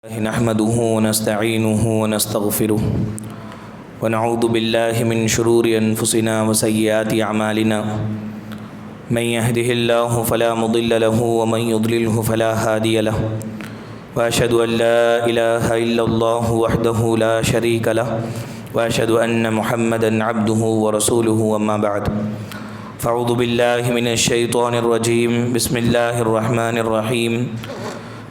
نحمده ونستعينه ونستغفره ونعوذ بالله من شرور أنفسنا وسيئات أعمالنا من يهده الله فلا مضل له ومن يضلله فلا هادي له وأشهد أن لا إله إلا الله وحده لا شريك له وأشهد أن محمدا عبده ورسوله وما بعد فأعوذ بالله من الشيطان الرجيم بسم الله الرحمن الرحيم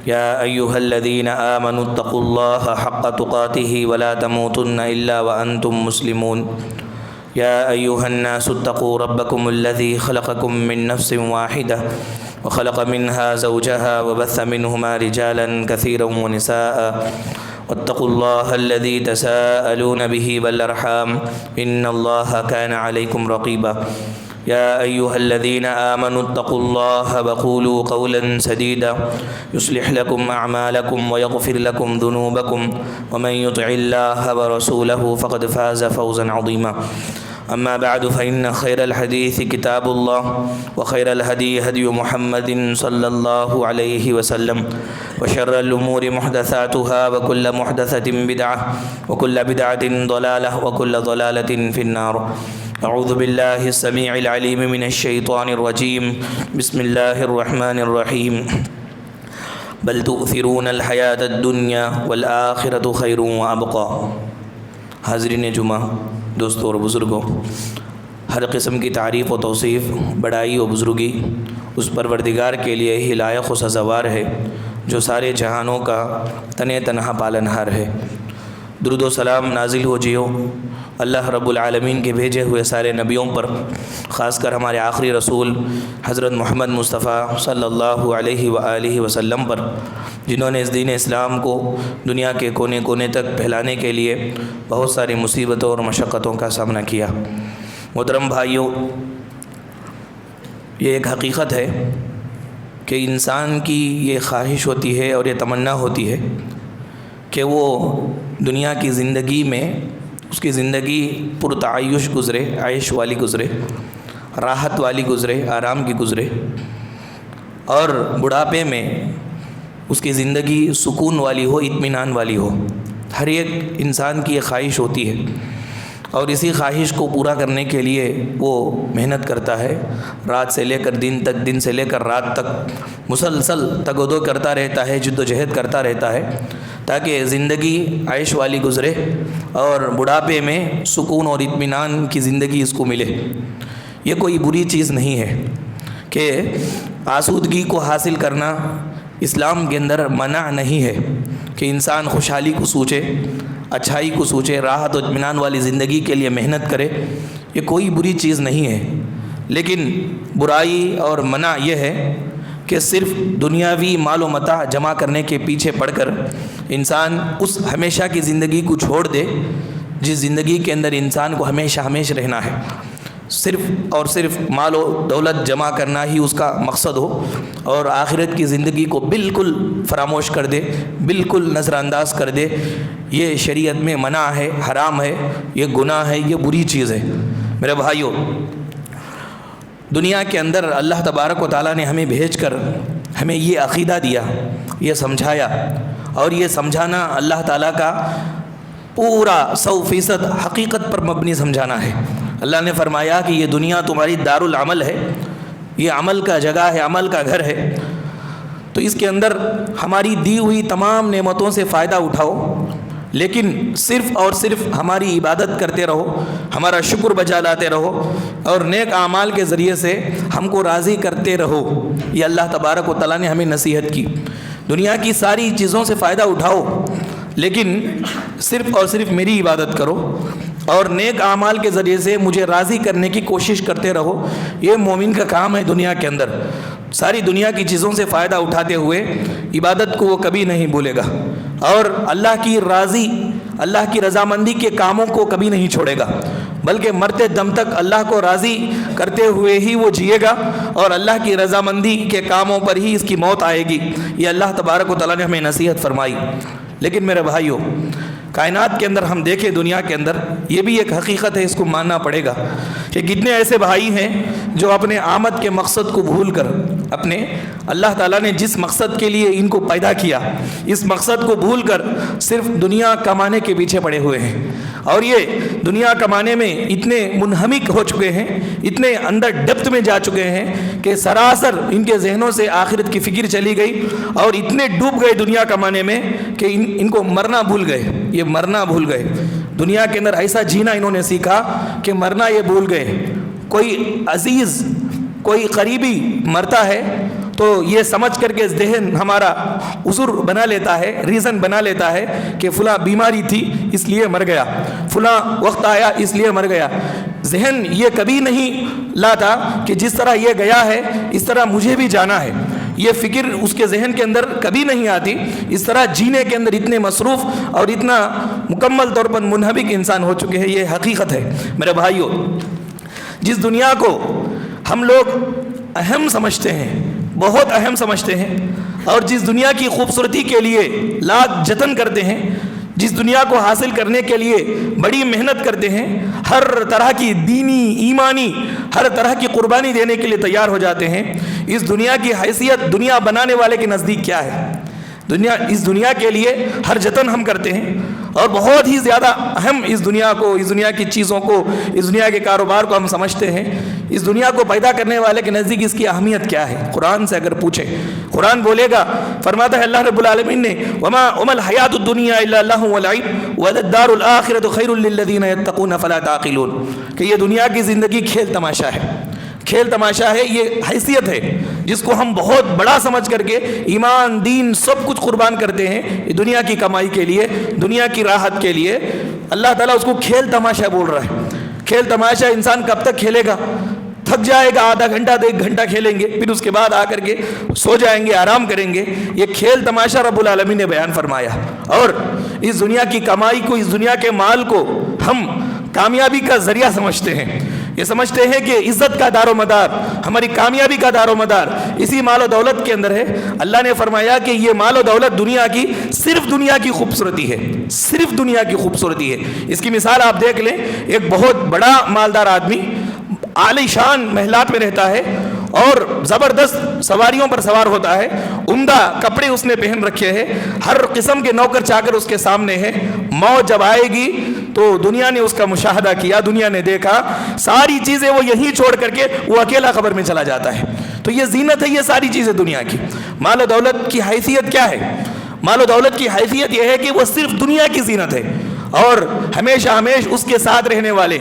يا أيها الذين آمنوا اتقوا الله حق تقاته ولا تموتن إلا وأنتم مسلمون يا أيها الناس اتقوا ربكم الذي خلقكم من نفس واحدة وخلق منها زوجها وبث منهما رجالا كثيرا ونساء واتقوا الله الذي تساءلون به والأرحام إن الله كان عليكم رقيبا يا أيها الذين آمنوا اتقوا الله وقولوا قولا سديدا يصلح لكم أعمالكم ويغفر لكم ذنوبكم ومن يطع الله ورسوله فقد فاز فوزا عظيما أما بعد فإن خير الحديث كتاب الله وخير الهدي هدي محمد صلى الله عليه وسلم وشر الأمور محدثاتها وكل محدثة بدعة وكل بدعة ضلالة وكل ضلالة في النار أعوذ بالله السميع العليم من الشيطان الرجيم بسم الله الرحمن الرحيم بل تؤثرون الحياة الدنيا والآخرة خير وأبقى حاضرین جمعہ دوستوں اور بزرگوں، ہر قسم کی تعریف و توصیف، بڑائی و بزرگی اس پروردگار کے لیے ہی لائق و سزاوار ہے جو سارے جہانوں کا تنے تنہا پالنہار ہے۔ درود و سلام نازل ہو جیو اللہ رب العالمین کے بھیجے ہوئے سارے نبیوں پر، خاص کر ہمارے آخری رسول حضرت محمد مصطفیٰ صلی اللہ علیہ وآلہ وسلم پر، جنہوں نے اس دین اسلام کو دنیا کے کونے کونے تک پھیلانے کے لیے بہت ساری مصیبتوں اور مشقتوں کا سامنا کیا۔ محترم بھائیوں، یہ ایک حقیقت ہے کہ انسان کی یہ خواہش ہوتی ہے اور یہ تمنا ہوتی ہے کہ وہ دنیا کی زندگی میں اس کی زندگی پرتعیش گزرے، عیش والی گزرے، راحت والی گزرے، آرام کی گزرے، اور بڑھاپے میں اس کی زندگی سکون والی ہو، اطمینان والی ہو۔ ہر ایک انسان کی یہ خواہش ہوتی ہے اور اسی خواہش کو پورا کرنے کے لیے وہ محنت کرتا ہے، رات سے لے کر دن تک، دن سے لے کر رات تک مسلسل تگ و دو کرتا رہتا ہے، جد و جہد کرتا رہتا ہے تاکہ زندگی عیش والی گزرے اور بڑھاپے میں سکون اور اطمینان کی زندگی اس کو ملے۔ یہ کوئی بری چیز نہیں ہے کہ آسودگی کو حاصل کرنا اسلام کے اندر منع نہیں ہے کہ انسان خوشحالی کو سوچے، اچھائی کو سوچے، راحت و اطمینان والی زندگی کے لیے محنت کرے، یہ کوئی بری چیز نہیں ہے۔ لیکن برائی اور منع یہ ہے کہ صرف دنیاوی مال و متاع جمع کرنے کے پیچھے پڑ کر انسان اس ہمیشہ کی زندگی کو چھوڑ دے جس زندگی کے اندر انسان کو ہمیشہ ہمیشہ رہنا ہے، صرف اور صرف مال و دولت جمع کرنا ہی اس کا مقصد ہو اور آخرت کی زندگی کو بالکل فراموش کر دے، بالکل نظر انداز کر دے۔ یہ شریعت میں منع ہے، حرام ہے، یہ گناہ ہے، یہ بری چیز ہے۔ میرے بھائیوں، دنیا کے اندر اللہ تبارک و تعالیٰ نے ہمیں بھیج کر ہمیں یہ عقیدہ دیا، یہ سمجھایا، اور یہ سمجھانا اللہ تعالیٰ کا پورا 100% حقیقت پر مبنی سمجھانا ہے۔ اللہ نے فرمایا کہ یہ دنیا تمہاری دار العمل ہے، یہ عمل کا جگہ ہے، عمل کا گھر ہے، تو اس کے اندر ہماری دی ہوئی تمام نعمتوں سے فائدہ اٹھاؤ، لیکن صرف اور صرف ہماری عبادت کرتے رہو، ہمارا شکر بجا لاتے رہو اور نیک اعمال کے ذریعے سے ہم کو راضی کرتے رہو۔ یہ اللہ تبارک و تعالیٰ نے ہمیں نصیحت کی۔ دنیا کی ساری چیزوں سے فائدہ اٹھاؤ لیکن صرف اور صرف میری عبادت کرو اور نیک اعمال کے ذریعے سے مجھے راضی کرنے کی کوشش کرتے رہو۔ یہ مومن کا کام ہے۔ دنیا کے اندر ساری دنیا کی چیزوں سے فائدہ اٹھاتے ہوئے عبادت کو وہ کبھی نہیں بھولے گا اور اللہ کی رضامندی کے کاموں کو کبھی نہیں چھوڑے گا، بلکہ مرتے دم تک اللہ کو راضی کرتے ہوئے ہی وہ جیے گا اور اللہ کی رضامندی کے کاموں پر ہی اس کی موت آئے گی۔ یہ اللہ تبارک و تعالیٰ نے ہمیں نصیحت فرمائی۔ لیکن میرے بھائیوں، کائنات کے اندر ہم دیکھیں، دنیا کے اندر یہ بھی ایک حقیقت ہے، اس کو ماننا پڑے گا کہ کتنے ایسے بھائی ہیں جو اپنے آمد کے مقصد کو بھول کر اپنے اللہ تعالیٰ نے جس مقصد کے لیے ان کو پیدا کیا، اس مقصد کو بھول کر صرف دنیا کمانے کے پیچھے پڑے ہوئے ہیں، اور یہ دنیا کمانے میں اتنے منہمک ہو چکے ہیں، اتنے اندر ڈیپتھ میں جا چکے ہیں کہ سراسر ان کے ذہنوں سے آخرت کی فکر چلی گئی، اور اتنے ڈوب گئے دنیا کمانے میں کہ ان کو مرنا بھول گئے، یہ مرنا بھول گئے۔ دنیا کے اندر ایسا جینا انہوں نے سیکھا کہ مرنا یہ بھول گئے۔ کوئی عزیز، کوئی قریبی مرتا ہے تو یہ سمجھ کر کے ذہن ہمارا عذر بنا لیتا ہے، ریزن بنا لیتا ہے کہ فلاں بیماری تھی اس لیے مر گیا، فلاں وقت آیا اس لیے مر گیا۔ ذہن یہ کبھی نہیں لاتا کہ جس طرح یہ گیا ہے اس طرح مجھے بھی جانا ہے، یہ فکر اس کے ذہن کے اندر کبھی نہیں آتی۔ اس طرح جینے کے اندر اتنے مصروف اور اتنا مکمل طور پر منہمک انسان ہو چکے ہیں، یہ حقیقت ہے۔ میرے بھائیو، جس دنیا کو ہم لوگ اہم سمجھتے ہیں، بہت اہم سمجھتے ہیں، اور جس دنیا کی خوبصورتی کے لیے لاکھ جتن کرتے ہیں، جس دنیا کو حاصل کرنے کے لیے بڑی محنت کرتے ہیں، ہر طرح کی دینی، ایمانی، ہر طرح کی قربانی دینے کے لیے تیار ہو جاتے ہیں، اس دنیا کی حیثیت دنیا بنانے والے کے نزدیک کیا ہے؟ اس دنیا کے لیے ہر جتن ہم کرتے ہیں، اور بہت ہی زیادہ اہم اس دنیا کو، اس دنیا کی چیزوں کو، اس دنیا کے کاروبار کو ہم سمجھتے ہیں۔ اس دنیا کو پیدا کرنے والے کے نزدیک اس کی اہمیت کیا ہے؟ قرآن سے اگر پوچھیں، قرآن بولے گا، فرماتا ہے اللہ رب العالمین نے وما الحیات الدنیا الا لہو ولعب وللدار الآخرۃ خیر للذین یتقون فلا تعقلون، کہ یہ دنیا کی زندگی کھیل تماشا ہے، کھیل تماشا ہے، یہ حیثیت ہے جس کو ہم بہت بڑا سمجھ کر کے ایمان، دین، سب کچھ قربان کرتے ہیں دنیا کی کمائی کے لیے، دنیا کی راحت کے لیے۔ اللہ تعالیٰ اس کو کھیل تماشا بول رہا ہے۔ کھیل تماشا انسان کب تک کھیلے گا؟ تھک جائے گا، آدھا گھنٹہ تو 1 گھنٹہ کھیلیں گے، پھر اس کے بعد آ کر کے سو جائیں گے، آرام کریں گے۔ یہ کھیل تماشا رب العالمین نے بیان فرمایا، اور اس دنیا کی کمائی کو، اس دنیا کے مال کو ہم کامیابی کا ذریعہ سمجھتے ہیں۔ یہ سمجھتے ہیں کہ عزت کا دار و مدار، ہماری کامیابی کا دار و مدار اسی مال و دولت کے اندر ہے۔ اللہ نے فرمایا کہ یہ مال و دولت دنیا کی، صرف دنیا کی خوبصورتی ہے، صرف دنیا کی خوبصورتی ہے۔ اس کی مثال آپ دیکھ لیں، ایک بہت بڑا مالدار آدمی عالی شان محلات میں رہتا ہے اور زبردست سواریوں پر سوار ہوتا ہے، عمدہ کپڑے اس نے پہن رکھے ہیں، ہر قسم کے نوکر چاکر اس کے سامنے ہے۔ موت جب آئے گی تو دنیا نے اس کا مشاہدہ کیا، دنیا نے دیکھا، ساری چیزیں وہ یہیں چھوڑ کر کے وہ اکیلا قبر میں چلا جاتا ہے۔ تو یہ زینت ہے، یہ ساری چیزیں دنیا کی۔ مال و دولت کی حیثیت کیا ہے؟ مال و دولت کی حیثیت یہ ہے کہ وہ صرف دنیا کی زینت ہے، اور ہمیشہ اس کے ساتھ رہنے والے،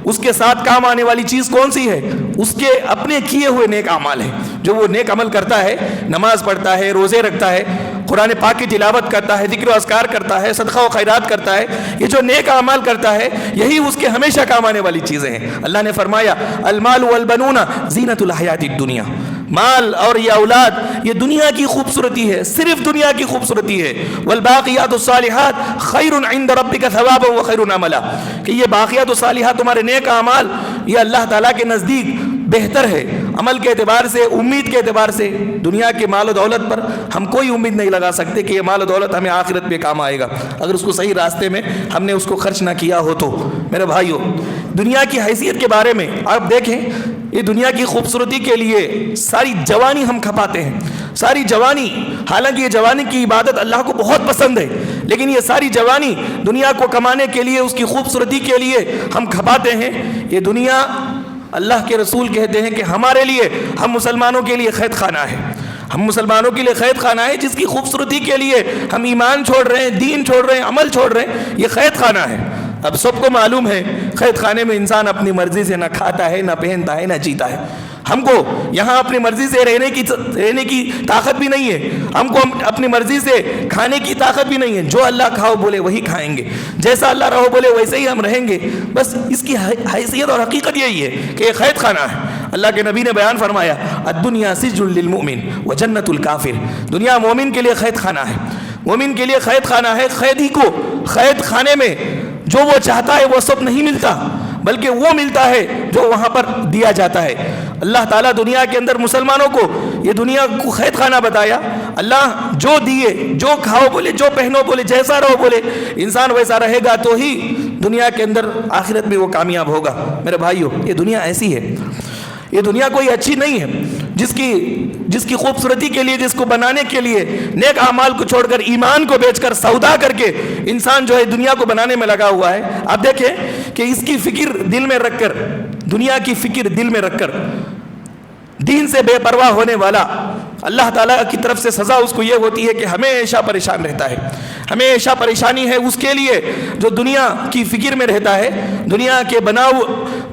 اس کے ساتھ کام آنے والی چیز کون سی ہے؟ اس کے اپنے کیے ہوئے نیک اعمال ہیں۔ جو وہ نیک عمل کرتا ہے، نماز پڑھتا ہے، روزے رکھتا ہے، قرآن پاک کی تلاوت کرتا ہے، ذکر و اذکار کرتا ہے، صدقہ و خیرات کرتا ہے، یہ جو نیک اعمال کرتا ہے یہی اس کے ہمیشہ کام آنے والی چیزیں ہیں۔ اللہ نے فرمایا المال والبنون زینت الحیات الدنیا، مال اور یہ اولاد یہ دنیا کی خوبصورتی ہے، صرف دنیا کی خوبصورتی ہے۔ والباقیات الصالحات خیر عند ربک ثوابا وخیر عملا، کہ یہ باقیات الصالحات تمہارے نیک اعمال یہ اللہ تعالیٰ کے نزدیک بہتر ہے، عمل کے اعتبار سے، امید کے اعتبار سے۔ دنیا کے مال و دولت پر ہم کوئی امید نہیں لگا سکتے کہ یہ مال و دولت ہمیں آخرت میں کام آئے گا اگر اس کو صحیح راستے میں ہم نے اس کو خرچ نہ کیا ہو تو۔ میرے بھائیو، دنیا کی حیثیت کے بارے میں آپ دیکھیں، یہ دنیا کی خوبصورتی کے لیے ساری جوانی ہم کھپاتے ہیں، ساری جوانی، حالانکہ یہ جوانی کی عبادت اللہ کو بہت پسند ہے، لیکن یہ ساری جوانی دنیا کو کمانے کے لیے، اس کی خوبصورتی کے لیے ہم کھپاتے ہیں۔ یہ دنیا، اللہ کے رسول کہتے ہیں کہ ہمارے لیے، ہم مسلمانوں کے لیے قید خانہ ہے، ہم مسلمانوں کے لیے قید خانہ ہے، جس کی خوبصورتی کے لیے ہم ایمان چھوڑ رہے ہیں، دین چھوڑ رہے ہیں، عمل چھوڑ رہے ہیں، یہ قید خانہ ہے۔ اب سب کو معلوم ہے قید خانے میں انسان اپنی مرضی سے نہ کھاتا ہے، نہ پہنتا ہے، نہ جیتا ہے۔ ہم کو یہاں اپنی مرضی سے رہنے کی طاقت بھی نہیں ہے، ہم کو اپنی مرضی سے کھانے کی طاقت بھی نہیں ہے۔ جو اللہ کھاؤ بولے وہی کھائیں گے، جیسا اللہ رہو بولے ویسے ہی ہم رہیں گے۔ بس اس کی حیثیت اور حقیقت یہی ہے کہ یہ قید خانہ ہے۔ اللہ کے نبی نے بیان فرمایا الدنیا سجن للمؤمن وجنت الکافر، دنیا مومن کے لیے قید خانہ ہے، مومن کے لیے قید خانہ ہے۔ قیدی کو قید خانے میں جو وہ چاہتا ہے وہ سب نہیں ملتا، بلکہ وہ ملتا ہے جو وہاں پر دیا جاتا ہے۔ اللہ تعالیٰ دنیا کے اندر مسلمانوں کو یہ دنیا کو قید خانہ بتایا۔ اللہ جو دیے، جو کھاؤ بولے، جو پہنو بولے، جیسا رہو بولے، انسان ویسا رہے گا تو ہی دنیا کے اندر آخرت میں وہ کامیاب ہوگا۔ میرے بھائیو، یہ دنیا ایسی ہے، یہ دنیا کوئی اچھی نہیں ہے۔ جس کی خوبصورتی کے لیے، جس کو بنانے کے لیے نیک اعمال کو چھوڑ کر ایمان کو بیچ کر سودا کر کے انسان جو ہے دنیا کو بنانے میں لگا ہوا ہے. آپ دیکھیں کہ اس کی فکر دل میں رکھ کر، دنیا کی فکر دل میں رکھ کر دین سے بے پرواہ ہونے والا، اللہ تعالیٰ کی طرف سے سزا اس کو یہ ہوتی ہے کہ ہمیشہ پریشان رہتا ہے. ہمیشہ پریشانی ہے اس کے لیے جو دنیا کی فکر میں رہتا ہے، دنیا کے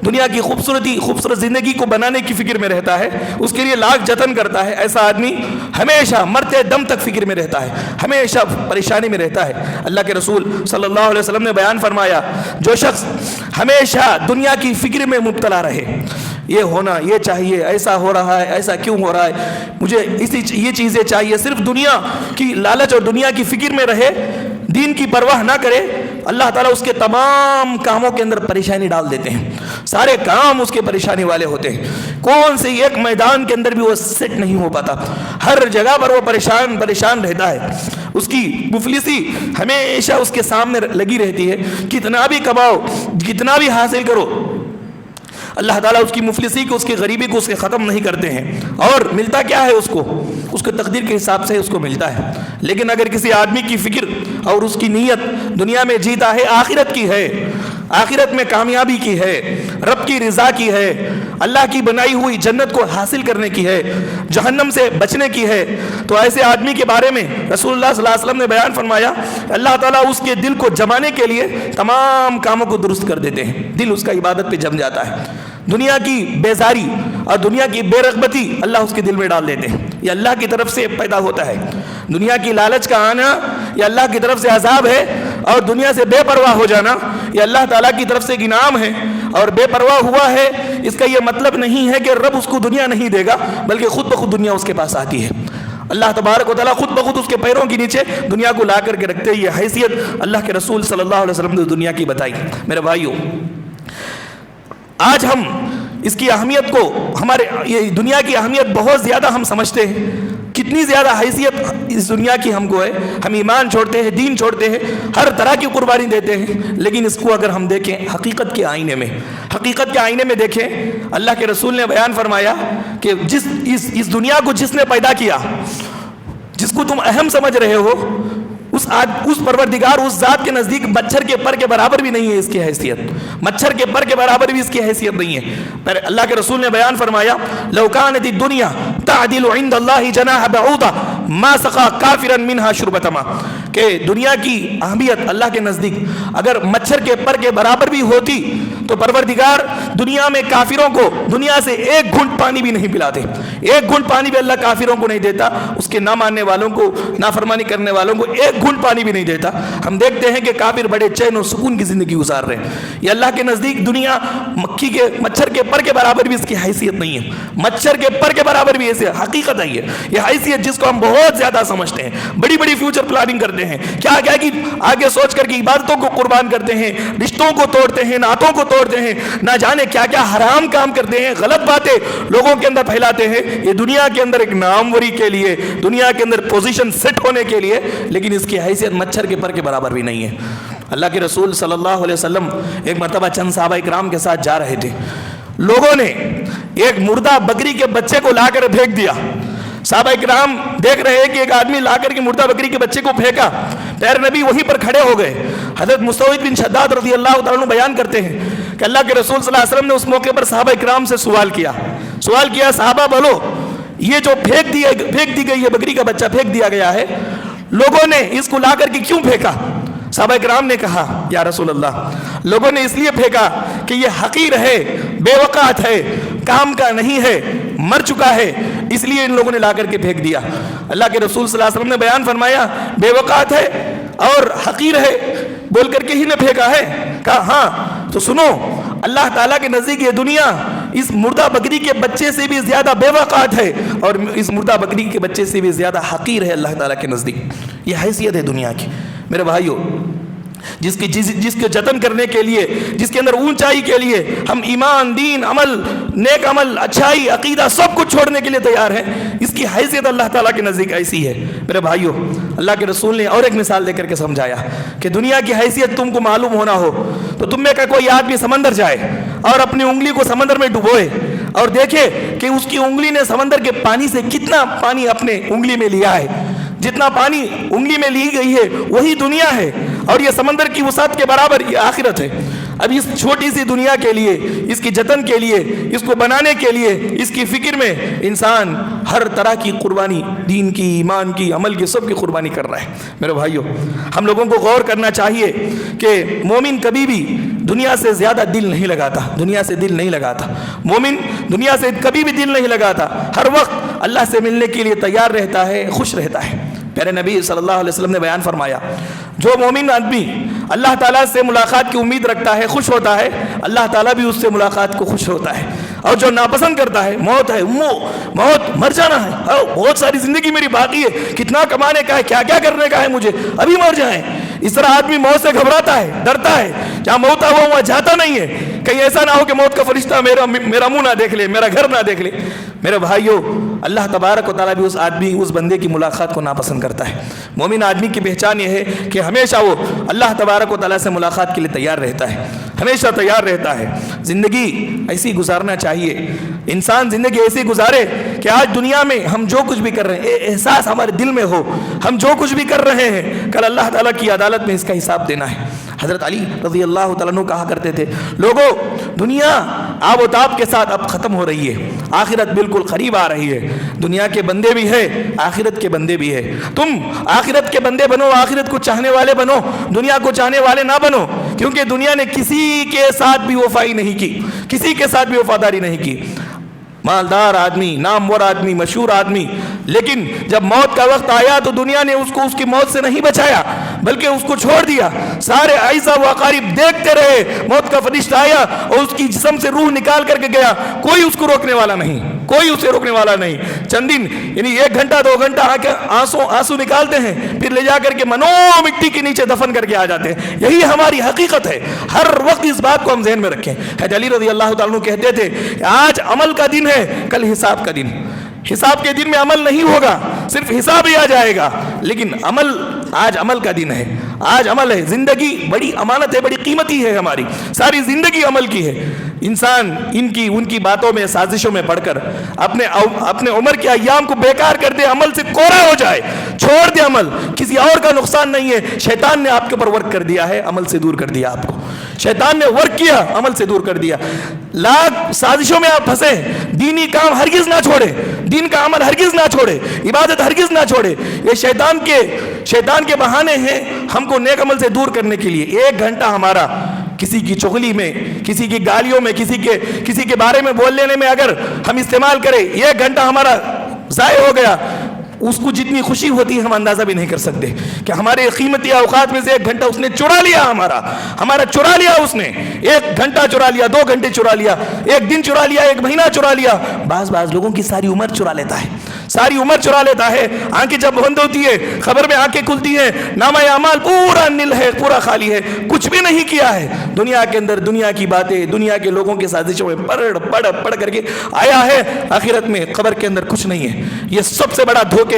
دنیا کی خوبصورت زندگی کو بنانے کی فکر میں رہتا ہے، اس کے لیے لاکھ جتن کرتا ہے. ایسا آدمی ہمیشہ مرتے دم تک فکر میں رہتا ہے، ہمیشہ پریشانی میں رہتا ہے. اللہ کے رسول صلی اللہ علیہ وسلم نے بیان فرمایا، جو شخص ہمیشہ دنیا کی فکر میں مبتلا رہے، یہ ہونا، یہ چاہیے، ایسا ہو رہا ہے، ایسا کیوں ہو رہا ہے، مجھے یہ چیزیں چاہیے، صرف دنیا کی لالچ اور دنیا کی فکر میں رہے، دین کی پرواہ نہ کرے، اللہ تعالیٰ اس کے تمام کاموں کے اندر پریشانی ڈال دیتے ہیں. سارے کام اس کے پریشانی والے ہوتے ہیں. کون سے ایک میدان کے اندر بھی وہ سیٹ نہیں ہو پاتا، ہر جگہ پر وہ پریشان رہتا ہے. اس کی مفلسی ہمیشہ اس کے سامنے لگی رہتی ہے. کتنا بھی کماؤ، کتنا بھی حاصل کرو، اللہ تعالیٰ اس کی مفلسی کو، اس کی غریبی کو اس کے ختم نہیں کرتے ہیں. اور ملتا کیا ہے اس کو تقدیر کے حساب سے اس کو ملتا ہے. لیکن اگر کسی آدمی کی فکر اور اس کی نیت دنیا میں جیتا ہے، آخرت کی ہے، آخرت میں کامیابی کی ہے، رب کی رضا کی ہے، اللہ کی بنائی ہوئی جنت کو حاصل کرنے کی ہے، جہنم سے بچنے کی ہے، تو ایسے آدمی کے بارے میں رسول اللہ صلی اللہ علیہ وسلم نے بیان فرمایا، اللہ تعالیٰ اس کے دل کو جمانے کے لیے تمام کاموں کو درست کر دیتے ہیں. دل اس کا عبادت پہ جم جاتا ہے. دنیا کی بیزاری اور دنیا کی بے رغبتی اللہ اس کے دل میں ڈال دیتے ہیں. یہ اللہ کی طرف سے پیدا ہوتا ہے. دنیا کی لالچ کا آنا یہ اللہ کی طرف سے عذاب ہے، اور دنیا سے بے پرواہ ہو جانا یہ اللہ تعالیٰ کی طرف سے انعام ہے. اور بے پرواہ ہوا ہے اس کا یہ مطلب نہیں ہے کہ رب اس کو دنیا نہیں دے گا، بلکہ خود بخود دنیا اس کے پاس آتی ہے. اللہ تبارک و تعالیٰ خود بخود اس کے پیروں کے نیچے دنیا کو لا کر کے رکھتے. یہ حیثیت اللہ کے رسول صلی اللہ علیہ وسلم نے دنیا کی بتائی. میرے بھائیوں، آج ہم اس کی اہمیت کو، ہمارے یہ دنیا کی اہمیت بہت زیادہ ہم سمجھتے ہیں. کتنی زیادہ حیثیت اس دنیا کی ہم کو ہے. ہم ایمان چھوڑتے ہیں، دین چھوڑتے ہیں، ہر طرح کی قربانی دیتے ہیں. لیکن اس کو اگر ہم دیکھیں حقیقت کے آئینے میں دیکھیں، اللہ کے رسول نے بیان فرمایا کہ اس دنیا کو جس نے پیدا کیا، جس کو تم اہم سمجھ رہے ہو، اس پروردگار، اس ذات کے نزدیک مچھر کے پر کے برابر بھی نہیں ہے اس کی حیثیت. مچھر کے پر کے برابر بھی اس کی حیثیت نہیں ہے. پر اللہ کے رسول نے بیان فرمایا، لو کانت الدنیا تعدل عند اللہ جناح بعوضہ ما سقا کافرا منها شربۃ ماء، کہ دنیا کی اہمیت اللہ کے نزدیک اگر مچھر کے پر کے برابر بھی ہوتی تو پروردگار دنیا میں کافروں کو دنیا سے ایک گھونٹ پانی بھی نہیں پلاتے. ایک گھونٹ پانی بھی اللہ کافروں کو نہیں دیتا، اس کے نہ ماننے والوں کو، نافرمانی کرنے والوں کو ایک گھونٹ پانی بھی نہیں دیتا. ہم دیکھتے ہیں کہ کافر بڑے چین و سکون کی زندگی گزار رہے ہیں. یہ اللہ کے نزدیک دنیا مچھر کے پر کے برابر بھی اس کی حیثیت نہیں ہے. مچھر کے پر کے برابر بھی ایسے حقیقت ہے. یہ حیثیت جس کو ہم بہت زیادہ سمجھتے ہیں، بڑی بڑی فیوچر پلاننگ کرتے ہیں، کیا کہ آگے سوچ کر کے عبادتوں کو قربان کرتے ہیں، رشتوں کو توڑتے ہیں، نعتوں کو توڑتے ہیں، نہ جانے کیا کیا حرام کام کرتے ہیں، غلط باتیں لوگوں کے اندر پھیلاتے ہیں. یہ دنیا کے اندر ایک ناموری کے لیے، دنیا کے اندر پوزیشن سیٹ ہونے کے لیے، لیکن اس کی حیثیت مچھر کے پر کے برابر بھی نہیں ہے. اللہ کے رسول صلی اللہ علیہ وسلم ایک مرتبہ چند صحابہ اکرام کے ساتھ جا رہے تھے. لوگوں نے ایک مردہ بکری کے بچے کو لا کر پھینک دیا. صحابہ اکرام دیکھ رہے ہیں کہ ایک آدمی لا کر کے مردہ بکری کے بچے کو پھینکا. پیر نبی وہیں پر کھڑے ہو گئے. حضرت مستوید بن شداد رضی اللہ تعالیٰ عنہ بیان کرتے ہیں کہ اللہ کے رسول صلی اللہ علیہ وسلم نے اس موقع پر صحابہ اکرام سے سوال کیا، صحابہ بولو، یہ جو پھینک دی گئی ہے بکری کا بچہ پھینک دیا گیا ہے، لوگوں نے اس کو لا کر کے کیوں پھینکا؟ صحابہ کرام نے کہا، یا رسول اللہ، لوگوں نے اس لیے پھینکا کہ یہ حقیر ہے، بے وقعت ہے، کام کا نہیں ہے، مر چکا ہے، اس لیے ان لوگوں نے لا کر کے پھینک دیا. اللہ کے رسول صلی اللہ علیہ وسلم نے بیان فرمایا، بے وقعت ہے اور حقیر ہے بول کر کے ہی نے پھینکا ہے؟ کہا ہاں. تو سنو، اللہ تعالیٰ کے نزدیک یہ دنیا اس مردہ بکری کے بچے سے بھی زیادہ بے وقعت ہے اور اس مردہ بکری کے بچے سے بھی زیادہ حقیر ہے اللہ تعالیٰ کے نزدیک. یہ حیثیت ہے دنیا کی. میرے بھائیوں، جس کے جتن کرنے کے لیے، جس کے اندر اونچائی کے لیے ہم ایمان، دین، عمل، نیک عمل، اچھائی، عقیدہ سب کچھ چھوڑنے کے لیے تیار ہیں، اس کی حیثیت اللہ تعالیٰ کے نزدیک ایسی ہے. میرے بھائیوں، اللہ کے رسول نے اور ایک مثال دے کر کے سمجھایا کہ دنیا کی حیثیت تم کو معلوم ہونا ہو تو تم میں کا کوئی آدمی سمندر جائے اور اپنی انگلی کو سمندر میں ڈبوئے اور دیکھے کہ اس کی انگلی نے سمندر کے پانی سے کتنا پانی اپنے انگلی میں لیا ہے. جتنا پانی انگلی میں لی گئی ہے وہی دنیا ہے, اور یہ سمندر کی وسعت کے برابر یہ آخرت ہے. اب اس چھوٹی سی دنیا کے لیے, اس کی جتن کے لیے, اس کو بنانے کے لیے, اس کی فکر میں انسان ہر طرح کی قربانی, دین کی, ایمان کی, عمل کی, سب کی قربانی کر رہا ہے. میرے بھائیوں, ہم لوگوں کو غور کرنا چاہیے کہ مومن کبھی بھی دنیا سے زیادہ دل نہیں لگاتا, دنیا سے دل نہیں لگاتا. مومن دنیا سے کبھی بھی دل نہیں لگاتا, ہر وقت اللہ سے ملنے کے لیے تیار رہتا ہے, خوش رہتا ہے. پیارے نبی صلی اللہ علیہ وسلم نے بیان فرمایا, جو مومن آدمی اللہ تعالیٰ سے ملاقات کی امید رکھتا ہے, خوش ہوتا ہے, اللہ تعالیٰ بھی اس سے ملاقات کو خوش ہوتا ہے. اور جو ناپسند کرتا ہے, موت ہے, موت, مر جانا ہے, بہت ساری زندگی میری باقی ہے, کتنا کمانے کا ہے, کیا کیا کرنے کا ہے مجھے, ابھی مر جائیں, اس طرح آدمی موت سے گھبراتا ہے, ڈرتا ہے. جہاں موت ہے وہاں جاتا نہیں ہے, کہیں ایسا نہ ہو کہ موت کا فرشتہ میرا منہ نہ دیکھ لے, میرا گھر نہ دیکھ لے. میرے بھائیوں, اللہ تبارک و تعالیٰ بھی اس بندے کی ملاقات کو ناپسند کرتا ہے. مومن آدمی کی پہچان یہ ہے کہ ہمیشہ وہ اللہ تبارک و تعالیٰ سے ملاقات کے لیے تیار رہتا ہے, ہمیشہ تیار رہتا ہے. زندگی ایسی گزارنا چاہیے, انسان زندگی ایسی گزارے کہ آج دنیا میں ہم جو کچھ بھی کر رہے ہیں, احساس ہمارے دل میں ہو, ہم جو کچھ بھی کر رہے ہیں کل اللہ تعالیٰ کی عدالت میں اس کا حساب دینا ہے. حضرت علی رضی اللہ تعالیٰ عنہ کہا کرتے تھے, لوگوں, دنیا آب و تاب کے ساتھ اب ختم ہو رہی ہے, آخرت بالکل قریب آ رہی ہے. دنیا کے بندے بھی ہے, آخرت کے بندے بھی ہے. تم آخرت کے بندے بنو, آخرت کو چاہنے والے بنو, دنیا کو چاہنے والے نہ بنو, کیونکہ دنیا نے کسی کے ساتھ بھی وفائی نہیں کی, کسی کے ساتھ بھی وفاداری نہیں کی. مالدار آدمی, نامور آدمی, مشہور آدمی, لیکن جب موت کا وقت آیا تو دنیا نے اس کو اس کی موت سے نہیں بچایا بلکہ اس کو چھوڑ دیا. سارے اعزاء و اقارب دیکھتے رہے, موت کا فرشتہ آیا اور اس کی جسم سے روح نکال کر کے گیا, کوئی اس کو روکنے والا نہیں, کوئی اسے روکنے والا نہیں. چند دن یعنی 1 گھنٹہ 2 گھنٹہ آنسو نکالتے ہیں, پھر لے جا کر کے منو مٹی کے نیچے دفن کر کے آ جاتے ہیں. یہی ہماری حقیقت ہے, ہر وقت اس بات کو ہم ذہن میں رکھیں. حضرت علی رضی اللہ تعالیٰ عنہ کہتے تھے, آج عمل کا دن ہے, کل حساب کا دن. حساب کے دن میں عمل نہیں ہوگا, صرف حساب ہی آ جائے گا, لیکن عمل, آج عمل کا دن ہے, آج عمل ہے. زندگی بڑی امانت ہے, بڑی قیمتی ہے ہماری, ساری زندگی عمل کی ہے. انسان ان کی باتوں میں, سازشوں میں پڑھ کر اپنے عمر کے ایام کو بیکار کر دے, عمل سے کوڑا ہو جائے, چھوڑ دے عمل. کسی اور کا نقصان نہیں ہے, شیطان نے آپ کے اوپر ورک کر دیا ہے, عمل سے دور کر دیا آپ کو. شیطان نے ورک کیا, عمل سے دور کر دیا. لاکھ سازشوں میں آپ پھنسے, دینی کام ہرگز نہ چھوڑے, دین کا عمل ہرگز نہ چھوڑے, عبادت ہرگز نہ چھوڑے. یہ شیطان کے بہانے ہیں ہم کو نیک عمل سے دور کرنے کے لیے. 1 گھنٹہ ہمارا کسی کی چغلی میں, کسی کی گالیوں میں, کسی کے بارے میں بول لینے میں اگر ہم استعمال کریں, 1 گھنٹہ ہمارا ضائع ہو گیا. اس کو جتنی خوشی ہوتی ہے ہم اندازہ بھی نہیں کر سکتے کہ ہمارے قیمتی اوقات میں سے 1 گھنٹہ اس نے چرا لیا, ہمارا چرا لیا اس نے. 1 گھنٹہ چرا لیا, 2 گھنٹے چرا لیا, 1 دن چرا لیا, 1 مہینہ چرا لیا. بعض لوگوں کی ساری عمر چرا لیتا ہے, ساری عمر چرا لیتا ہے. آنکھیں جب بند ہوتی ہے, خبر میں آنکھیں کھلتی ہیں, نامہ اعمال پورا نل ہے, پورا خالی ہے, کچھ بھی نہیں کیا ہے. دنیا کے اندر دنیا کی باتیں, دنیا کے لوگوں کی سازشوں میں پڑھ کر کے آیا ہے. آخرت میں قبر کے اندر کچھ نہیں ہے. یہ سب سے بڑا دھوکہ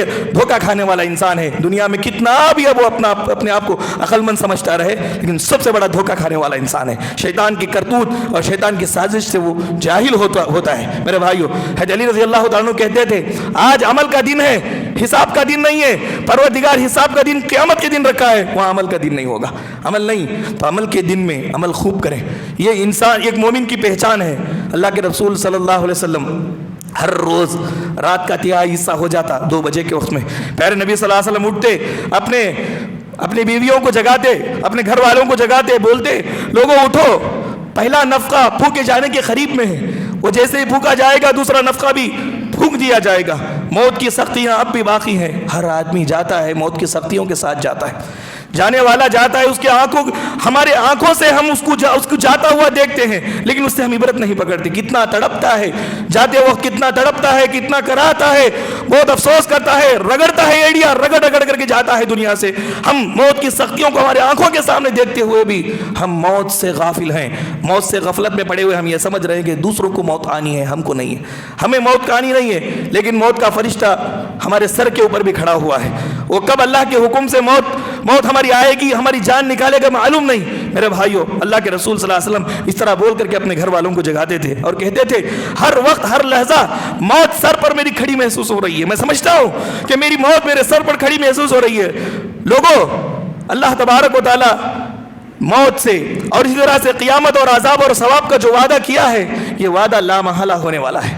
کھانے والا انسان ہے. دنیا میں کتنا بھی وہ اپنے آپ کو عقل مند سمجھتا رہے, لیکن سب سے بڑا دھوکہ کھانے والا انسان ہے. شیطان کی کرتوت اور شیطان کی سازش سے وہ جاہل ہوتا ہے. میرے بھائیو, حضرت علی رضی اللہ تعالیٰ عنہ کہتے تھے, آج عمل کا دن ہے, حساب کا دن نہیں ہے. پروردگار حساب کا دن قیامت کے دن رکھا ہے, وہاں عمل کا دن نہیں ہوگا. عمل نہیں تو عمل کے دن میں عمل خوب کریں. یہ انسان ایک مومن کی پہچان ہے. اللہ کے رسول صلی اللہ علیہ وسلم ہر روز رات کا 1/3 حصہ ہو جاتا 2 بجے کے وقت میں, پیارے نبی صلی اللہ علیہ وسلم اٹھتے, اپنی بیویوں کو جگاتے, اپنے گھر والوں کو جگاتے, بولتے, لوگوں اٹھو, پہلا نفقہ پھونکے جانے کے قریب میں ہے. وہ جیسے ہی پھونکا جائے گا دوسرا نفقہ بھی پھونک دیا جائے گا. موت کی سختیاں اب بھی باقی ہیں. ہر آدمی جاتا ہے, موت کی سختیوں کے ساتھ جاتا ہے. جانے والا جاتا ہے, اس کی ہمارے آنکھوں سے ہم اس کو جاتا ہوا دیکھتے ہیں, لیکن اس سے ہم عبرت نہیں پکڑتے. کتنا تڑپتا ہے جاتے وقت, کتنا تڑپتا ہے, کتنا کراتا ہے, بہت افسوس کرتا ہے, رگڑتا ہے, ایڑیاں رگڑ کر کے جاتا ہے دنیا سے. ہم موت کی سختیوں کو ہمارے آنکھوں کے سامنے دیکھتے ہوئے بھی ہم موت سے غافل ہیں. موت سے غفلت میں پڑے ہوئے ہم یہ سمجھ رہے ہیں کہ دوسروں کو موت آنی ہے, ہم کو نہیں ہے. ہمیں موت آنی نہیں ہے, لیکن موت کا فرشتہ ہمارے سر کے اوپر بھی کھڑا ہوا ہے. وہ کب اللہ کے حکم سے موت ہماری آئے گی, ہماری جان نکالے گا معلوم نہیں. میرے بھائیوں, اللہ کے رسول صلی اللہ علیہ وسلم اس طرح بول کر کے اپنے گھر والوں کو جگاتے تھے اور کہتے تھے ہر وقت ہر لحظہ موت سر پر میری کھڑی محسوس ہو رہی ہے. میں سمجھتا ہوں کہ میری موت میرے سر پر کھڑی محسوس ہو رہی ہے. لوگوں, اللہ تبارک و تعالی موت سے اور اسی طرح سے قیامت اور عذاب اور ثواب کا جو وعدہ کیا ہے, یہ وعدہ لا محالہ ہونے والا ہے.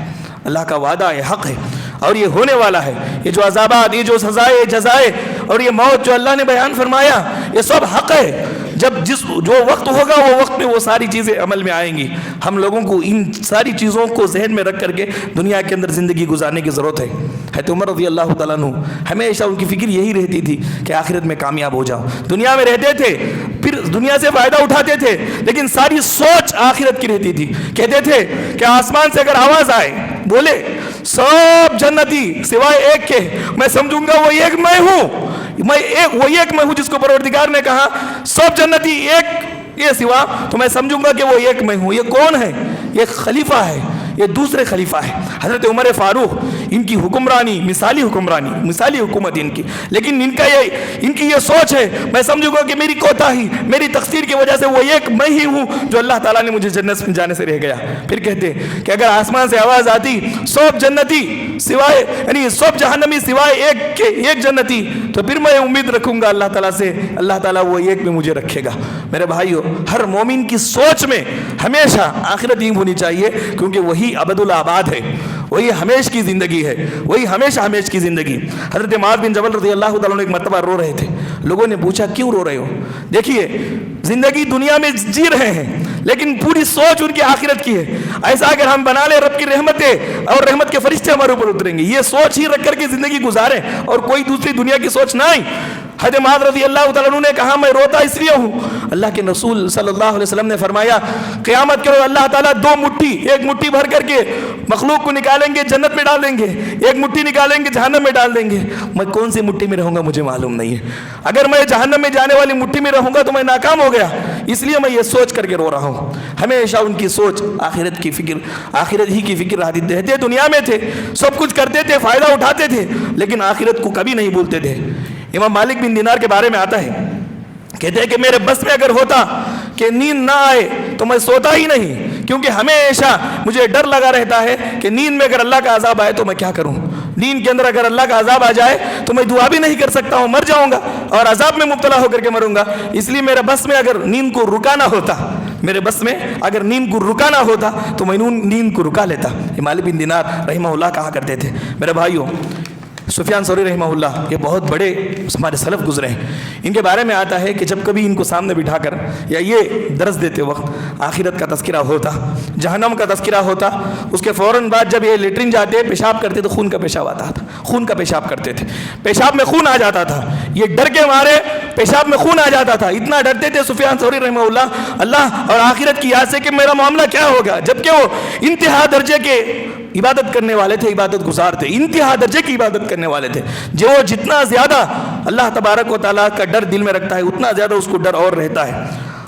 اللہ کا وعدہ یہ حق ہے اور یہ ہونے والا ہے. یہ جو عذابات, یہ جو سزائے جزائے اور یہ موت جو اللہ نے بیان فرمایا, یہ سب حق ہے. جب جو وقت ہوگا وہ وقت میں وہ ساری چیزیں عمل میں آئیں گی. ہم لوگوں کو ان ساری چیزوں کو ذہن میں رکھ کر کے دنیا کے اندر زندگی گزارنے کی ضرورت ہے. حضرت عمر رضی اللہ تعالیٰ عنہ ہمیشہ ان کی فکر یہی رہتی تھی کہ آخرت میں کامیاب ہو جاؤ. دنیا میں رہتے تھے, پھر دنیا سے فائدہ اٹھاتے تھے, لیکن ساری سوچ آخرت کی رہتی تھی. کہتے تھے کہ آسمان سے اگر آواز آئے, بولے سب جنتی سوائے ایک کے, میں سمجھوں گا وہ ایک میں ہوں, وہی ایک میں ہوں جس کو پروردگار نے کہا سب جنتی ایک یہ سوا, تو میں سمجھوں گا کہ وہ ایک میں ہوں. یہ کون ہے؟ یہ خلیفہ ہے, یہ دوسرے خلیفہ ہے حضرت عمر فاروق. ان کی حکمرانی مثالی حکمرانی, مثالی حکومت ان کی, لیکن ان کی یہ سوچ ہے میں سمجھوں گا کہ میری کوتاہی, میری تقصیر کی وجہ سے وہ ایک میں ہی ہوں جو اللہ تعالیٰ نے مجھے جنت میں جانے سے رہ گیا. پھر کہتے کہ اگر آسمان سے آواز آتی سب جنتی سوائے, یعنی سب جہنمی سوائے ایک کے ایک جنتی, تو پھر میں امید رکھوں گا اللہ تعالیٰ سے, اللہ تعالیٰ وہ ایک میں مجھے رکھے گا. میرے بھائیو, ہر مومن کی سوچ میں ہمیشہ آخرت ہی ہونی چاہیے, کیونکہ وہی ابد الآباد ہے, وہی ہمیش کی زندگی ہے, وہی ہمیشہ ہمیش کی زندگی. حضرت معاذ بن جبل رضی اللہ تعالیٰ عنہ ایک مرتبہ رو رہے تھے. لوگوں نے پوچھا کیوں رو رہے ہو؟ دیکھیے زندگی دنیا میں جی رہے ہیں, لیکن پوری سوچ ان کی آخرت کی ہے. ایسا اگر ہم بنا لیں رب کی رحمتیں اور رحمت کے فرشتے ہمارے اوپر اتریں گے, یہ سوچ ہی رکھ کر کے زندگی گزاریں اور کوئی دوسری دنیا کی سوچ نہ آئی. حضرت معاذ رضی اللہ تعالیٰ عنہ نے کہا میں روتا اس لیے ہوں, اللہ کے رسول صلی اللہ علیہ وسلم نے فرمایا قیامت کے روز اللہ تعالیٰ دو مٹھی, ایک مٹھی بھر کر کے مخلوق کو نکالیں گے جنت میں ڈال دیں گے, ایک مٹھی نکالیں گے جہنم میں ڈال دیں گے. میں کون سی مٹھی میں رہوں گا مجھے معلوم نہیں ہے. اگر میں جہنم میں جانے والی مٹھی میں رہوں گا تو میں ناکام ہو گیا, اس لیے میں یہ سوچ کر کے رو رہا ہوں. ہمیشہ ان کی سوچ آخرت کی فکر, آخرت ہی کی فکر رہتے. دنیا میں تھے, سب کچھ کرتے تھے, فائدہ اٹھاتے تھے, لیکن آخرت کو کبھی نہیں بھولتے تھے. امام مالک بن دینار کے بارے میں آتا ہے, کہتے ہیں کہ میرے بس میں اگر ہوتا کہ نیند نہ آئے تو میں سوتا ہی نہیں, کیونکہ ہمیشہ مجھے ڈر لگا رہتا ہے کہ نیند میں اگر اللہ کا عذاب آئے تو میں کیا کروں. نیند کے اندر اگر اللہ کا عذاب آ جائے تو میں دعا بھی نہیں کر سکتا ہوں, مر جاؤں گا اور عذاب میں مبتلا ہو کر کے مروں گا. اس لیے میرے بس میں اگر نیند کو رکانا ہوتا, میرے بس میں اگر نیند کو رکانا ہوتا تو میں نیند کو رکا لیتا. مالک بن دینار رحمہ اللہ کہا کرتے تھے. میرے بھائیوں, سفیان ثوری رحمہ اللہ یہ بہت بڑے ہمارے سلف گزرے ہیں. ان کے بارے میں آتا ہے کہ جب کبھی ان کو سامنے بٹھا کر یا یہ درس دیتے وقت آخرت کا تذکرہ ہوتا, جہنم کا تذکرہ ہوتا, اس کے فوراً بعد جب یہ لیٹرین جاتے پیشاب کرتے تو خون کا پیشاب آتا تھا, خون کا پیشاب کرتے تھے, پیشاب میں خون آ جاتا تھا. یہ ڈر کے مارے پیشاب میں خون آ جاتا تھا, اتنا ڈرتے تھے سفیان ثوری رحمہ اللہ اور آخرت کی یاد سے کہ میرا معاملہ کیا ہوگا. جبکہ وہ انتہا درجے کے عبادت کرنے والے تھے, عبادت گزار تھے, انتہا درجے کی عبادت کرنے والے تھے. جو جتنا زیادہ اللہ تبارک و تعالیٰ کا ڈر دل میں رکھتا ہے اتنا زیادہ اس کو ڈر اور رہتا ہے.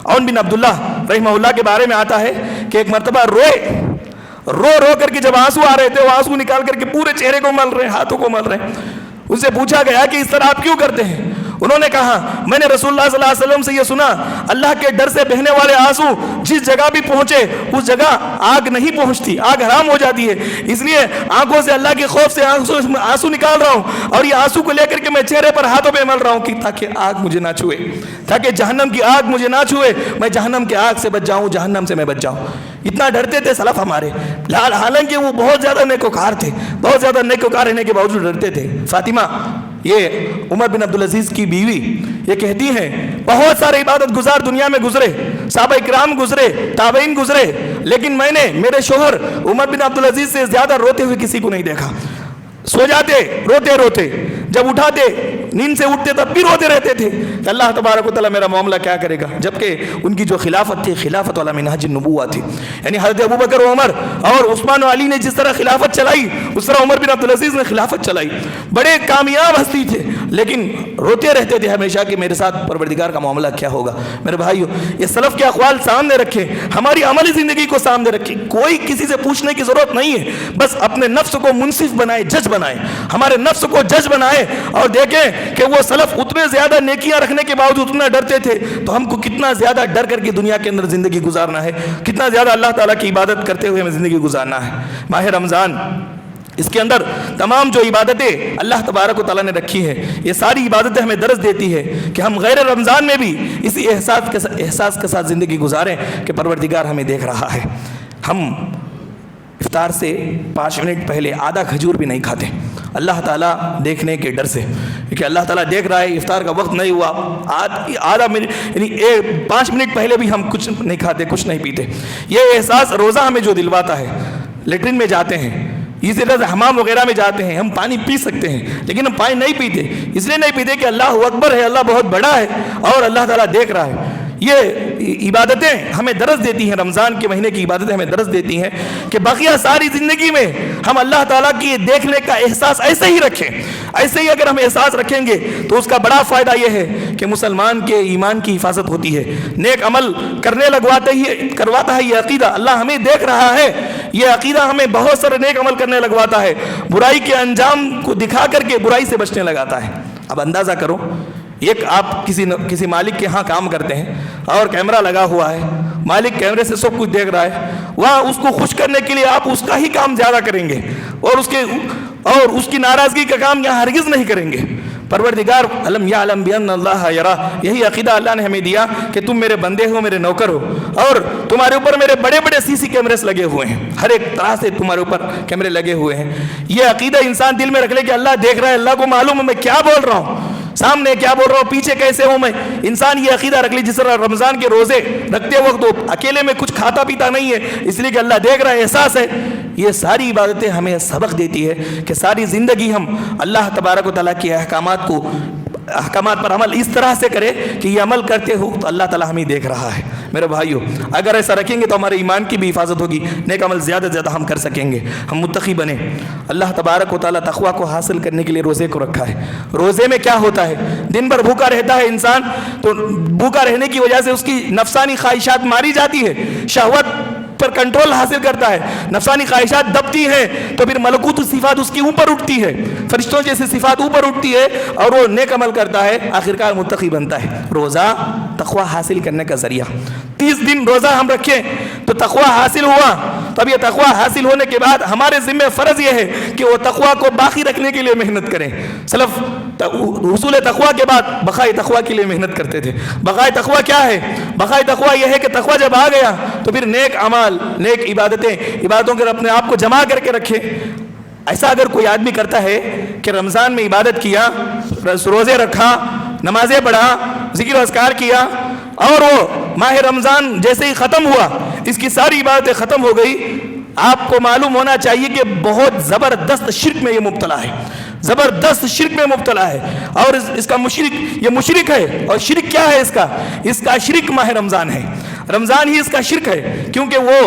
عون بن عبداللہ رحمہ اللہ کے بارے میں آتا ہے کہ ایک مرتبہ رو کر کے جب آنسو آ رہے تھے, وہ آنسو نکال کر کے پورے چہرے کو مل رہے, ہاتھوں کو مل رہے. ان سے پوچھا گیا کہ اس طرح آپ کیوں کرتے ہیں؟ انہوں نے کہا میں نے رسول اللہ صلی اللہ علیہ وسلم سے یہ سنا, اللہ کے ڈر سے بہنے والے آنسو جس جگہ بھی پہنچے اس جگہ آگ نہیں پہنچتی, آگ حرام ہو جاتی ہے. اس لیے آنکھوں سے اللہ کے خوف سے آنسو نکال رہا ہوں, اور یہ آنسو کو لے کر کے میں چہرے پر ہاتھوں پہ مل رہا ہوں کہ تاکہ آگ مجھے نہ چھوئے, تاکہ جہنم کی آگ مجھے نہ چھوئے, میں جہنم کی آگ سے بچ جاؤں, جہنم سے میں بچ جاؤں. اتنا ڈرتے تھے سلف ہمارے, حالانکہ وہ بہت زیادہ نیکوکار تھے, بہت زیادہ نیکوکار رہنے کے باوجود ڈرتے تھے. فاطمہ یہ عمر بن عبدالعزیز کی بیوی یہ کہتی ہیں بہت سارے عبادت گزار دنیا میں گزرے, صحابہ کرام گزرے, تابعین گزرے, لیکن میں نے میرے شوہر عمر بن عبدالعزیز سے زیادہ روتے ہوئے کسی کو نہیں دیکھا. سو جاتے روتے روتے, جب اٹھاتے نیند سے اٹھتے تب بھی روتے رہتے تھے کہ اللہ تبارک و تعالیٰ میرا معاملہ کیا کرے گا. جبکہ ان کی جو خلافت تھی خلافت والا منہج النبوہ تھی, یعنی حضرت ابوبکر و عمر اور عثمان و علی نے جس طرح خلافت چلائی اس طرح عمر بن عبدالعزیز نے خلافت چلائی. بڑے کامیاب ہستی تھے, لیکن روتے رہتے تھے ہمیشہ کہ میرے ساتھ پروردگار کا معاملہ کیا ہوگا. میرے بھائیو, یہ سلف کے اقوال سامنے رکھیں, ہماری عملی زندگی کو سامنے رکھیں. کوئی کسی سے پوچھنے کی ضرورت نہیں ہے, بس اپنے نفس کو منصف بنائے, جج بنائے, ہمارے نفس کو جج بنائے اور دیکھیں کہ وہ سلف اتنے زیادہ نیکیاں رکھنے کے باوجود اتنا ڈرتے تھے، تو ہم کو کتنا زیادہ ڈر کر کے دنیا کے اندر زندگی گزارنا ہے، کتنا زیادہ اللہ تعالیٰ کی عبادت کرتے ہوئے ہمیں زندگی گزارنا ہے۔ ماہ رمضان، اس کے اندر تمام جو عبادتیں اللہ تبارک و تعالیٰ نے رکھی ہے، یہ ساری عبادتیں ہمیں درس دیتی ہے کہ ہم غیر رمضان میں بھی اسی احساس کے ساتھ زندگی گزاریں کہ پروردگار ہمیں دیکھ رہا ہے۔ ہم افطار سے 5 منٹ پہلے آدھا کھجور بھی نہیں کھاتے، اللہ تعالیٰ دیکھنے کے ڈر سے، کہ اللہ تعالیٰ دیکھ رہا ہے، افطار کا وقت نہیں ہوا، آدھا منٹ یعنی 5 منٹ پہلے بھی ہم کچھ نہیں کھاتے، کچھ نہیں پیتے۔ یہ احساس روزہ ہمیں جو دلواتا ہے، لیٹرین میں جاتے ہیں، اسی طرح سے حمام وغیرہ میں جاتے ہیں، ہم پانی پی سکتے ہیں لیکن ہم پانی نہیں پیتے، اس لیے نہیں پیتے کہ اللہ اکبر ہے، اللہ بہت بڑا ہے اور اللہ تعالیٰ دیکھ رہا ہے۔ یہ عبادتیں ہمیں درس دیتی ہیں، رمضان کے مہینے کی عبادتیں ہمیں درس دیتی ہیں کہ بقیہ ساری زندگی میں ہم اللہ تعالیٰ کی دیکھنے کا احساس ایسے ہی رکھیں۔ ایسے ہی اگر ہم احساس رکھیں گے تو اس کا بڑا فائدہ یہ ہے کہ مسلمان کے ایمان کی حفاظت ہوتی ہے، نیک عمل کرواتا ہے یہ عقیدہ، اللہ ہمیں دیکھ رہا ہے، یہ عقیدہ ہمیں بہت سارے نیک عمل کرنے لگواتا ہے، برائی کے انجام کو دکھا کر کے برائی سے بچنے لگاتا ہے۔ اب اندازہ کرو، ایک آپ کسی مالک کے ہاں کام کرتے ہیں اور کیمرہ لگا ہوا ہے، مالک کیمرے سے سب کچھ دیکھ رہا ہے، وہاں اس کو خوش کرنے کے لیے آپ اس کا ہی کام زیادہ کریں گے اور اس کی ناراضگی کا کام یہاں ہرگز نہیں کریں گے۔ پروردگار علم یعلم بان اللہ یرا، یہی عقیدہ اللہ نے ہمیں دیا کہ تم میرے بندے ہو، میرے نوکر ہو، اور تمہارے اوپر میرے بڑے بڑے سی کیمرے لگے ہوئے ہیں، ہر ایک طرح سے تمہارے اوپر کیمرے لگے ہوئے ہیں۔ یہ عقیدہ انسان دل میں رکھ لے کہ اللہ دیکھ رہا ہے، اللہ کو معلوم ہے میں کیا بول رہا ہوں، سامنے کیا بول رہا ہوں، پیچھے کیسے ہوں میں۔ انسان یہ عقیدہ رکھ لی، جس طرح رمضان کے روزے رکھتے وقت وہ اکیلے میں کچھ کھاتا پیتا نہیں ہے، اس لیے کہ اللہ دیکھ رہا ہے، احساس ہے۔ یہ ساری عبادتیں ہمیں سبق دیتی ہے کہ ساری زندگی ہم اللہ تبارک و تعالیٰ کے احکامات پر عمل اس طرح سے کرے کہ یہ عمل کرتے ہو تو اللہ تعالیٰ ہمیں دیکھ رہا ہے۔ میرے بھائیو، اگر ایسا رکھیں گے تو ہمارے ایمان کی بھی حفاظت ہوگی، نیک عمل زیادہ سے زیادہ ہم کر سکیں گے، ہم متقی بنیں۔ اللہ تبارک و تعالیٰ تقویٰ کو حاصل کرنے کے لیے روزے کو رکھا ہے۔ روزے میں کیا ہوتا ہے؟ دن بھر بھوکا رہتا ہے انسان، تو بھوکا رہنے کی وجہ سے اس کی نفسانی خواہشات ماری جاتی ہے، شہوت پر کنٹرول حاصل کرتا ہے، نفسانی خواہشات دبتی ہیں تو پھر ملکوت صفات اس کی اوپر اٹھتی ہے، فرشتوں جیسے صفات اوپر اٹھتی ہے اور وہ نیک عمل کرتا ہے، آخرکار متقی بنتا ہے۔ روزہ تقویٰ حاصل کرنے کا ذریعہ۔ 30 دن روزہ ہم رکھیں تو تقویٰ حاصل ہوا، تب یہ تقویٰ حاصل ہونے کے بعد ہمارے ذمہ فرض یہ ہے کہ وہ تقویٰ کو باقی رکھنے کے لیے محنت کریں۔ سلف حصول تقویٰ کے بعد بقائے تقویٰ کے لیے محنت کرتے تھے۔ بقائے تقویٰ کیا ہے؟ بقائے تقویٰ یہ ہے کہ تقویٰ جب آ گیا تو پھر نیک اعمال، نیک عبادتوں کے اپنے آپ کو جمع کر کے رکھے۔ ایسا اگر کوئی آدمی کرتا ہے کہ رمضان میں عبادت کیا، روزے رکھا، نمازیں پڑھا، ذکر و اذکار کیا، اور وہ ماہ رمضان جیسے ہی ختم ہوا اس کی ساری عبادتیں ختم ہو گئی، آپ کو معلوم ہونا چاہیے کہ بہت زبردست شرک میں یہ مبتلا ہے، زبردست شرک میں مبتلا ہے، اور اس کا یہ مشرک ہے۔ اور شرک کیا ہے اس کا شرک ماہ رمضان ہے، رمضان ہی اس کا شرک ہے، کیونکہ وہ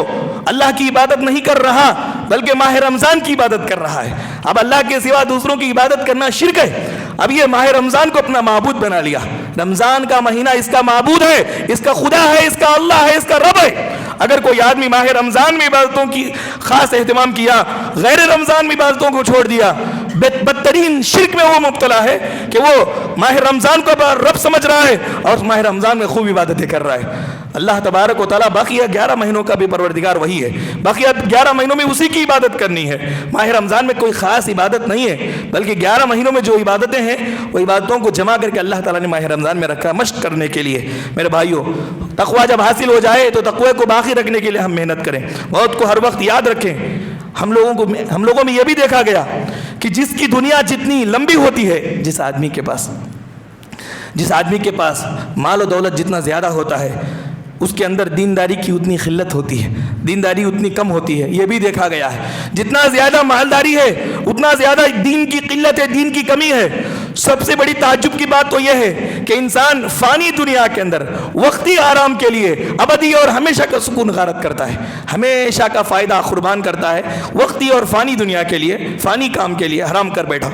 اللہ کی عبادت نہیں کر رہا بلکہ ماہ رمضان کی عبادت کر رہا ہے۔ اب اللہ کے سوا دوسروں کی عبادت کرنا شرک ہے۔ اب یہ ماہ رمضان کو اپنا معبود بنا لیا، رمضان کا مہینہ اس کا معبود ہے، اس کا خدا ہے، اس کا اللہ ہے، اس کا رب ہے۔ اگر کوئی آدمی ماہ رمضان میں عبادتوں کی خاص اہتمام کیا، غیر رمضان میں عبادتوں کو چھوڑ دیا، بدترین شرک میں وہ مبتلا ہے کہ وہ ماہ رمضان کو رب سمجھ رہا ہے اور ماہ رمضان میں خوب عبادتیں کر رہا ہے۔ اللہ تبارک و تعالیٰ باقی 11 مہینوں کا بھی پروردگار وہی ہے، باقی 11 مہینوں میں اسی کی عبادت کرنی ہے۔ ماہ رمضان میں کوئی خاص عبادت نہیں ہے، بلکہ 11 مہینوں میں جو عبادتیں ہیں وہ عبادتوں کو جمع کر کے اللہ تعالیٰ نے ماہ رمضان میں رکھا مشق کرنے کے لیے۔ میرے بھائیوں، تقویٰ جب حاصل ہو جائے تو تقوی کو باقی رکھنے کے لیے ہم محنت کریں، موت کو ہر وقت یاد رکھیں۔ ہم لوگوں میں یہ بھی دیکھا گیا کہ جس کی دنیا جتنی لمبی ہوتی ہے، جس آدمی کے پاس مال و دولت جتنا زیادہ ہوتا ہے، اس کے اندر دینداری کی اتنی قلت ہوتی ہے، دینداری اتنی کم ہوتی ہے۔ یہ بھی دیکھا گیا ہے، جتنا زیادہ مالداری ہے اتنا زیادہ دین کی قلت ہے، دین کی کمی ہے۔ سب سے بڑی تعجب کی بات تو یہ ہے کہ انسان فانی دنیا کے اندر وقتی آرام کے لیے ابدی اور ہمیشہ کا سکون غارت کرتا ہے، ہمیشہ کا فائدہ قربان کرتا ہے وقتی اور فانی دنیا کے لیے، فانی کام کے لیے حرام کر بیٹھا۔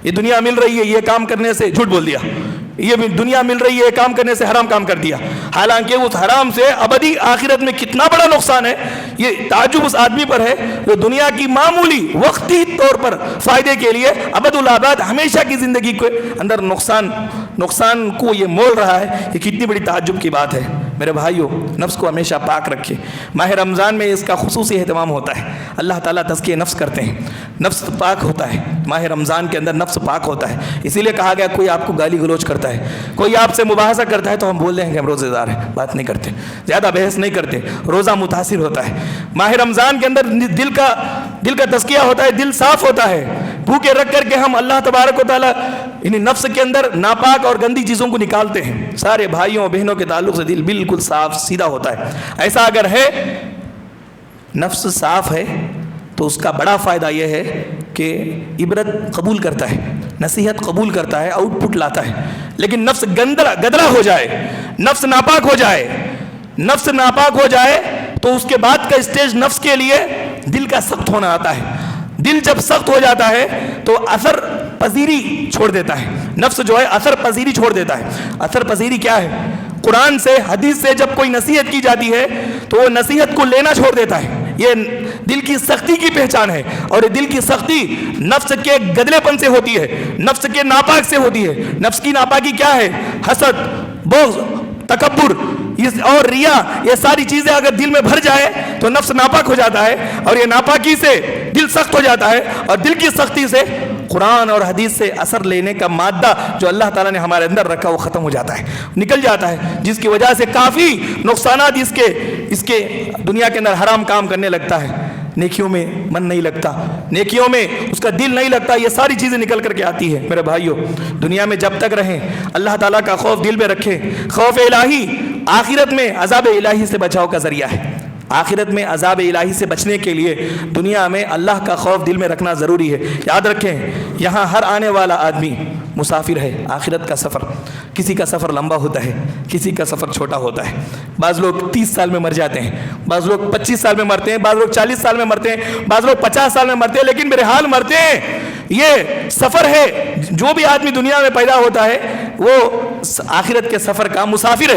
یہ دنیا مل رہی ہے، یہ کام کرنے سے جھوٹ بول دیا، یہ دنیا مل رہی ہے کام کرنے سے حرام کام کر دیا، حالانکہ اس حرام سے ابدی آخرت میں کتنا بڑا نقصان ہے، یہ تعجب اس آدمی پر ہے جو دنیا کی معمولی وقتی طور پر فائدے کے لیے ابد الآباد ہمیشہ کی زندگی کے اندر نقصان کو یہ مول رہا ہے۔ یہ کتنی بڑی تعجب کی بات ہے۔ میرے بھائیوں، نفس کو ہمیشہ پاک رکھے۔ ماہ رمضان میں اس کا خصوصی اہتمام ہوتا ہے، اللہ تعالیٰ تزکیہ نفس کرتے ہیں، نفس پاک ہوتا ہے، ماہ رمضان کے اندر نفس پاک ہوتا ہے۔ اسی لیے کہا گیا کوئی آپ کو گالی گلوچ کرتا ہے، کوئی آپ سے مباحثہ کرتا ہے تو ہم بول دیں کہ ہم روزے دار ہیں، بات نہیں کرتے، زیادہ بحث نہیں کرتے، روزہ متاثر ہوتا ہے۔ ماہ رمضان کے اندر دل کا تزکیہ ہوتا ہے، دل صاف ہوتا ہے، بھوکے رکھ کر کے ہم اللہ تبارک و تعالیٰ انہیں نفس کے اندر ناپاک اور گندی چیزوں کو نکالتے ہیں۔ سارے بھائیوں بہنوں کے تعلق سے دل بالکل صاف سیدھا ہوتا ہے۔ ایسا اگر ہے، نفس صاف ہے تو اس کا بڑا فائدہ یہ ہے کہ عبرت قبول کرتا ہے، نصیحت قبول کرتا ہے، آؤٹ پٹ لاتا ہے۔ لیکن نفس گدرا ہو جائے، نفس ناپاک ہو جائے تو اس کے بعد کا اسٹیج نفس کے لیے دل کا سخت ہونا آتا ہے۔ دل جب سخت ہو جاتا ہے تو اثر پذیری چھوڑ دیتا ہے، نفس جو ہے اثر پذیری چھوڑ دیتا ہے۔ اثر پذیری کیا ہے؟ قرآن سے حدیث سے جب کوئی نصیحت کی جاتی ہے تو وہ نصیحت کو لینا چھوڑ دیتا ہے۔ یہ دل کی سختی کی پہچان ہے، اور یہ دل کی سختی نفس کے گدلے پن سے ہوتی ہے، نفس کے ناپاک سے ہوتی ہے۔ نفس کی ناپاکی کیا ہے؟ حسد، بغض، تکبر اور ریا، یہ ساری چیزیں اگر دل میں بھر جائے تو نفس ناپاک ہو جاتا ہے، اور یہ ناپاکی سے دل سخت ہو جاتا ہے، اور دل کی سختی سے قرآن اور حدیث سے اثر لینے کا مادہ جو اللہ تعالیٰ نے ہمارے اندر رکھا وہ ختم ہو جاتا ہے، نکل جاتا ہے، جس کی وجہ سے کافی نقصانات اس کے دنیا کے اندر حرام کام کرنے لگتا ہے، نیکیوں میں من نہیں لگتا، نیکیوں میں اس کا دل نہیں لگتا، یہ ساری چیزیں نکل کر کے آتی ہے۔ میرے بھائیوں، دنیا میں جب تک رہیں اللہ تعالیٰ کا خوف دل میں رکھیں۔ خوف الہی آخرت میں عذاب الہی سے بچاؤ کا ذریعہ ہے۔ آخرت میں عذاب الہی سے بچنے کے لیے دنیا میں اللہ کا خوف دل میں رکھنا ضروری ہے۔ یاد رکھیں، یہاں ہر آنے والا آدمی مسافر ہے۔ آخرت کا سفر، کسی کا سفر لمبا ہوتا ہے، کسی کا سفر چھوٹا ہوتا ہے۔ بعض لوگ 30 سال میں مر جاتے ہیں، بعض لوگ 25 سال میں مرتے ہیں، بعض لوگ 40 سال میں مرتے ہیں، بعض لوگ 50 سال میں مرتے ہیں، لیکن میرے حال مرتے ہیں۔ یہ سفر ہے، جو بھی آدمی دنیا میں پیدا ہوتا ہے وہ آخرت کے سفر کا مسافر ہے۔